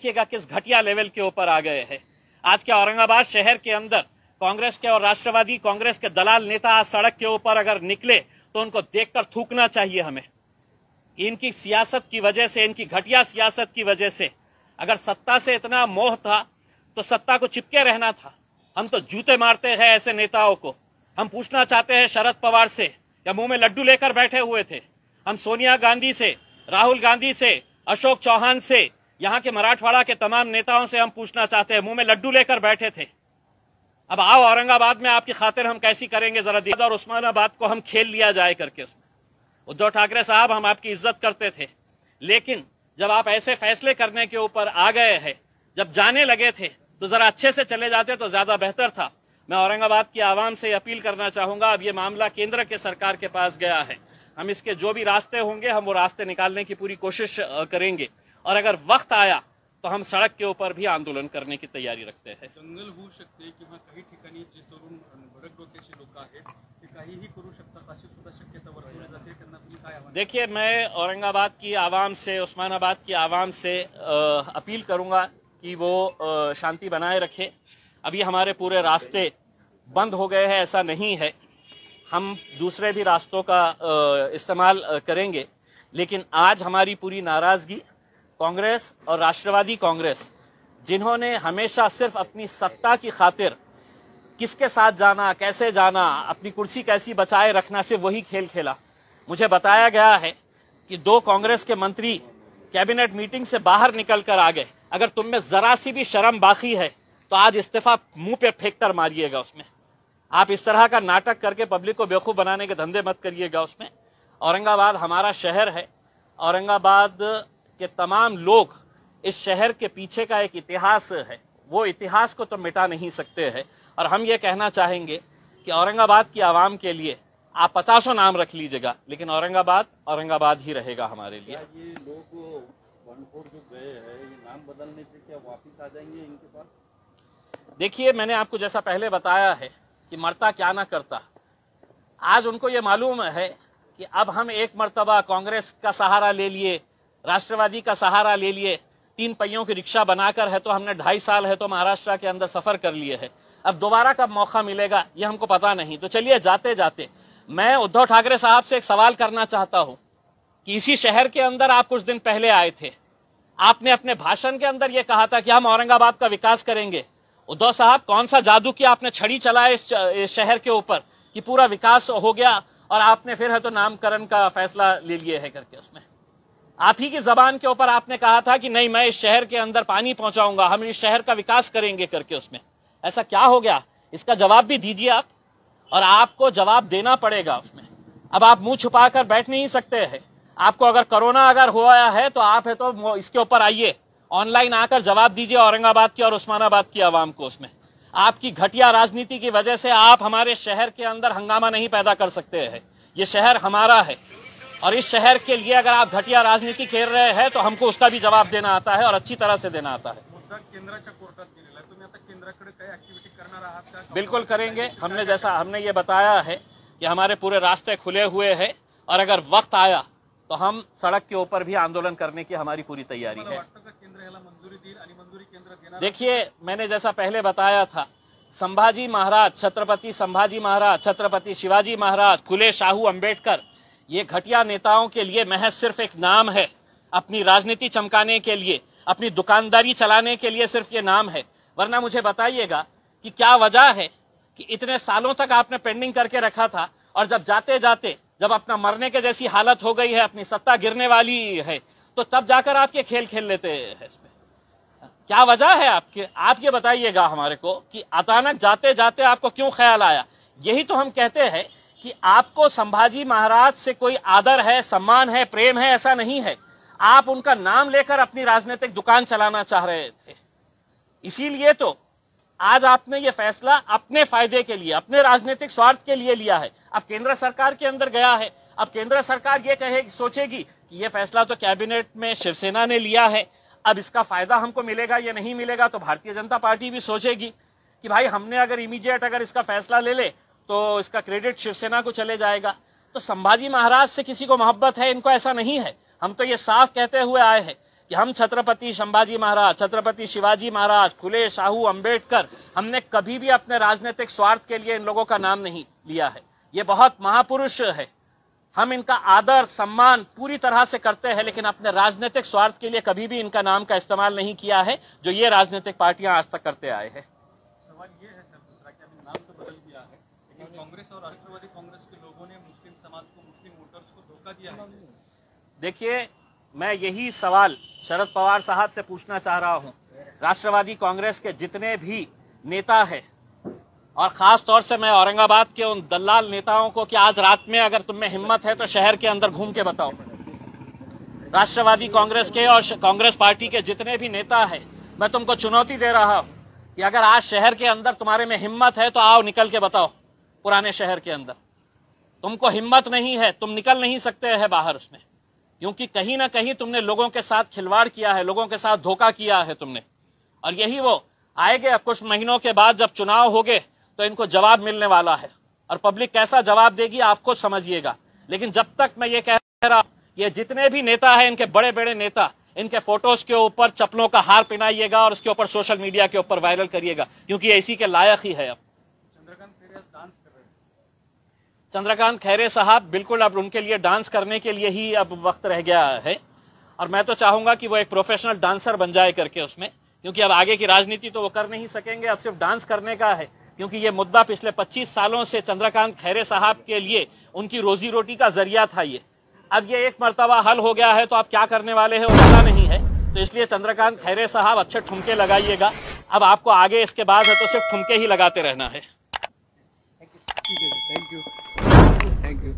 देखिएगा किस घटिया लेवल के ऊपर आ गए हैं। आज के औरंगाबाद शहर के अंदर कांग्रेस के और राष्ट्रवादी कांग्रेस के दलाल नेता आज सड़क के ऊपर अगर निकले तो उनको देखकर थूकना चाहिए हमें। इनकी सियासत की वजह से, इनकी घटिया सियासत की वजह से अगर सत्ता से इतना मोह था तो सत्ता को चिपके रहना था। हम तो जूते मारते हैं ऐसे नेताओं को। हम पूछना चाहते हैं शरद पवार से, या मुंह में लड्डू लेकर बैठे हुए थे? हम सोनिया गांधी से, राहुल गांधी से, अशोक चौहान से, यहाँ के मराठवाड़ा के तमाम नेताओं से हम पूछना चाहते हैं, मुंह में लड्डू लेकर बैठे थे। अब आओ औरंगाबाद में आपकी खातिर हम कैसी करेंगे जरा देखिए, और उस्मानाबाद को हम खेल लिया जाए करके उसमें। उद्धव ठाकरे साहब, हम आपकी इज्जत करते थे, लेकिन जब आप ऐसे फैसले करने के ऊपर आ गए हैं, जब जाने लगे थे तो जरा अच्छे से चले जाते तो ज्यादा बेहतर था। मैं औरंगाबाद की आवाम से अपील करना चाहूंगा, अब ये मामला केंद्र के सरकार के पास गया है, हम इसके जो भी रास्ते होंगे हम वो रास्ते निकालने की पूरी कोशिश करेंगे, और अगर वक्त आया तो हम सड़क के ऊपर भी आंदोलन करने की तयारी रखते हैं। दंगल होऊ शकते किंवा काही ठिकाणी जे तरुण भडक डोक्याचे लोक आहेत ते काहीही करू शकतात अशी सुद्धा शक्यता वर्तवली जाते, त्यांना तुम्ही काय आव्हान? देखिए, मैं औरंगाबाद की आवाम से, उस्मानाबाद की आवाम से अपील करूंगा कि वो शांति बनाए रखे। अभी हमारे पूरे रास्ते बंद हो गए हैं ऐसा नहीं है, हम दूसरे भी रास्तों का इस्तेमाल करेंगे, लेकिन आज हमारी पूरी नाराजगी कांग्रेस और राष्ट्रवादी कांग्रेस, जिन्होंने हमेशा सिर्फ अपनी सत्ता की खातिर किसके साथ जाना, कैसे जाना, अपनी कुर्सी कैसी बचाए रखना, से वही खेल खेला। मुझे बताया गया है कि 2 कांग्रेस के मंत्री कैबिनेट मीटिंग से बाहर निकल कर आ गए। अगर तुम में जरा सी भी शर्म बाकी है तो आज इस्तीफा मुंह पे फेंक कर मारिएगा उसमें। आप इस तरह का नाटक करके पब्लिक को बेवकूफ बनाने के धंधे मत करिएगा उसमें। औरंगाबाद हमारा शहर है, औरंगाबाद के तमाम लोग, इस शहर के पीछे का एक इतिहास है, वो इतिहास को तो मिटा नहीं सकते हैं। और हम ये कहना चाहेंगे कि औरंगाबाद की आवाम के लिए आप 50 नाम रख लीजिएगा, लेकिन औरंगाबाद औरंगाबाद ही रहेगा हमारे लिए। ये लोग 1-4 जो गए हैं, ये नाम बदलने से क्या वापिस आ जाएंगे इनके पास? देखिए, मैंने आपको जैसा पहले बताया है कि मरता क्या ना करता, आज उनको ये मालूम है कि अब हम एक मर्तबा कांग्रेस का सहारा ले लिए, राष्ट्रवादी का सहारा ले लिए, 3 पहियों की रिक्शा बनाकर है तो हमने 2.5 साल है तो महाराष्ट्र के अंदर सफर कर लिए है। अब दोबारा कब मौका मिलेगा ये हमको पता नहीं। तो चलिए, जाते जाते मैं उद्धव ठाकरे साहब से एक सवाल करना चाहता हूं कि इसी शहर के अंदर आप कुछ दिन पहले आए थे, आपने अपने भाषण के अंदर यह कहा था कि हम औरंगाबाद का विकास करेंगे। उद्धव साहब, कौन सा जादू किया आपने, छड़ी चलाए इस शहर के ऊपर कि पूरा विकास हो गया, और आपने फिर है तो नामकरण का फैसला ले लिए है करके उसमें। आप ही की जबान के ऊपर आपने कहा था कि नहीं, मैं इस शहर के अंदर पानी पहुंचाऊंगा, हम इस शहर का विकास करेंगे करके उसमें। ऐसा क्या हो गया, इसका जवाब भी दीजिए आप, और आपको जवाब देना पड़ेगा उसमें। अब आप मुंह छुपा कर बैठ नहीं सकते हैं। आपको अगर कोरोना अगर हुआ है तो आप है तो इसके ऊपर आइए, ऑनलाइन आकर जवाब दीजिए औरंगाबाद की और उस्मानाबाद की आवाम को उसमें। आपकी घटिया राजनीति की वजह से आप हमारे शहर के अंदर हंगामा नहीं पैदा कर सकते हैं। ये शहर हमारा है, और इस शहर के लिए अगर आप घटिया राजनीति खेल रहे हैं तो हमको उसका भी जवाब देना आता है, और अच्छी तरह से देना आता है। मुद्दा केंद्राच्या कोर्टात गेलेला आहे, तुम्ही आता केंद्राकडे काही ऍक्टिव्हिटी करणार आहात का? बिल्कुल करेंगे। हमने ये बताया है कि हमारे पूरे रास्ते खुले हुए हैं, और अगर वक्त आया तो हम सड़क के ऊपर भी आंदोलन करने की हमारी पूरी तैयारी है। देखिए, मैंने जैसा पहले बताया था, संभाजी महाराज, छत्रपति संभाजी महाराज, छत्रपति शिवाजी महाराज, फुले शाहू अंबेडकर, ये घटिया नेताओं के लिए महज सिर्फ एक नाम है। अपनी राजनीति चमकाने के लिए, अपनी दुकानदारी चलाने के लिए सिर्फ ये नाम है। वरना मुझे बताइएगा कि क्या वजह है कि इतने सालों तक आपने पेंडिंग करके रखा था, और जब जाते जाते जब अपना मरने के जैसी हालत हो गई है, अपनी सत्ता गिरने वाली है, तो तब जाकर आप ये खेल खेल लेते हैं। क्या वजह है आपके? आप ये बताइएगा हमारे को कि अचानक जाते जाते आपको क्यों ख्याल आया। यही तो हम कहते हैं कि आपको संभाजी महाराज से कोई आदर है, सम्मान है, प्रेम है, ऐसा नहीं है। आप उनका नाम लेकर अपनी राजनीतिक दुकान चलाना चाह रहे थे। इसीलिए तो आज आपने ये फैसला अपने फायदे के लिए, अपने राजनीतिक स्वार्थ के लिए लिया है। अब केंद्र सरकार के अंदर गया है, अब केंद्र सरकार ये सोचेगी कि ये फैसला तो कैबिनेट में शिवसेना ने लिया है, अब इसका फायदा हमको मिलेगा या नहीं मिलेगा। तो भारतीय जनता पार्टी भी सोचेगी कि भाई हमने अगर इमीडिएट अगर इसका फैसला ले ले तो इसका क्रेडिट शिवसेना को चले जाएगा। तो संभाजी महाराज से किसी को मोहब्बत है, इनको ऐसा नहीं है। हम तो ये साफ कहते हुए आए हैं कि हम छत्रपति संभाजी महाराज, छत्रपति शिवाजी महाराज, फुले, शाहू, अंबेडकर, हमने कभी भी अपने राजनीतिक स्वार्थ के लिए इन लोगों का नाम नहीं लिया है। ये बहुत महापुरुष है, हम इनका आदर सम्मान पूरी तरह से करते हैं, लेकिन अपने राजनीतिक स्वार्थ के लिए कभी भी इनका नाम का इस्तेमाल नहीं किया है, जो ये राजनीतिक पार्टियां आज तक करते आए हैं। सवाल ये है सर दूसरा कि अभी नाम तो बदल गया है, लेकिन कांग्रेस और राष्ट्रवादी कांग्रेस के लोगों ने मुस्लिम समाज को, मुस्लिम वोटर्स को धोखा दिया है। देखिए, मैं यही सवाल शरद पवार साहब से पूछना चाह रहा हूं। राष्ट्रवादी कांग्रेस के जितने भी नेता हैं, और खास तौर से मैं औरंगाबाद के उन दलाल नेताओं को कि आज रात में अगर तुम में हिम्मत है तो शहर के अंदर घूम के बताओ। राष्ट्रवादी कांग्रेस के और कांग्रेस पार्टी के जितने भी नेता हैं, मैं तुमको चुनौती दे रहा हूं कि अगर आज शहर के अंदर तुम्हारे में हिम्मत है तो आओ, निकल के बताओ। पुराने शहर के अंदर तुमको हिम्मत नहीं है, तुम निकल नहीं सकते हैं बाहर उसमें, क्योंकि कहीं ना कहीं तुमने लोगों के साथ खिलवाड़ किया है, लोगों के साथ धोखा किया है तुमने। और यही वो आएंगे अब कुछ महीनों के बाद, जब चुनाव होंगे तो इनको जवाब मिलने वाला है, और पब्लिक कैसा जवाब देगी आप खुद समझिएगा। लेकिन जब तक मैं ये कह रहा हूं, ये जितने भी नेता हैं, इनके बड़े बड़े नेता, इनके फोटोज के ऊपर चप्पलों का हार पहनाइएगा और उसके ऊपर सोशल मीडिया के ऊपर वायरल करिएगा, क्योंकि ये इसी के लायक ही है। अब चंद्रकांत खैरे डांस कर रहे हैं। चंद्रकांत खैरे साहब बिल्कुल अब उनके लिए डांस करने के लिए ही अब वक्त रह गया है, और मैं तो चाहूंगा कि वो एक प्रोफेशनल डांसर बन जाए करके उसमें, क्योंकि अब आगे की राजनीति तो वो कर नहीं सकेंगे, अब सिर्फ डांस करने का है। क्योंकि ये मुद्दा पिछले 25 सालों से चंद्रकांत खैरे साहब के लिए उनकी रोजी रोटी का जरिया था ये। अब ये एक मर्तबा हल हो गया है तो आप क्या करने वाले हैं वो पता नहीं है। तो इसलिए चंद्रकांत खैरे साहब अच्छे ठुमके लगाइएगा, अब आपको आगे इसके बाद है तो सिर्फ ठुमके ही लगाते रहना है। Thank you.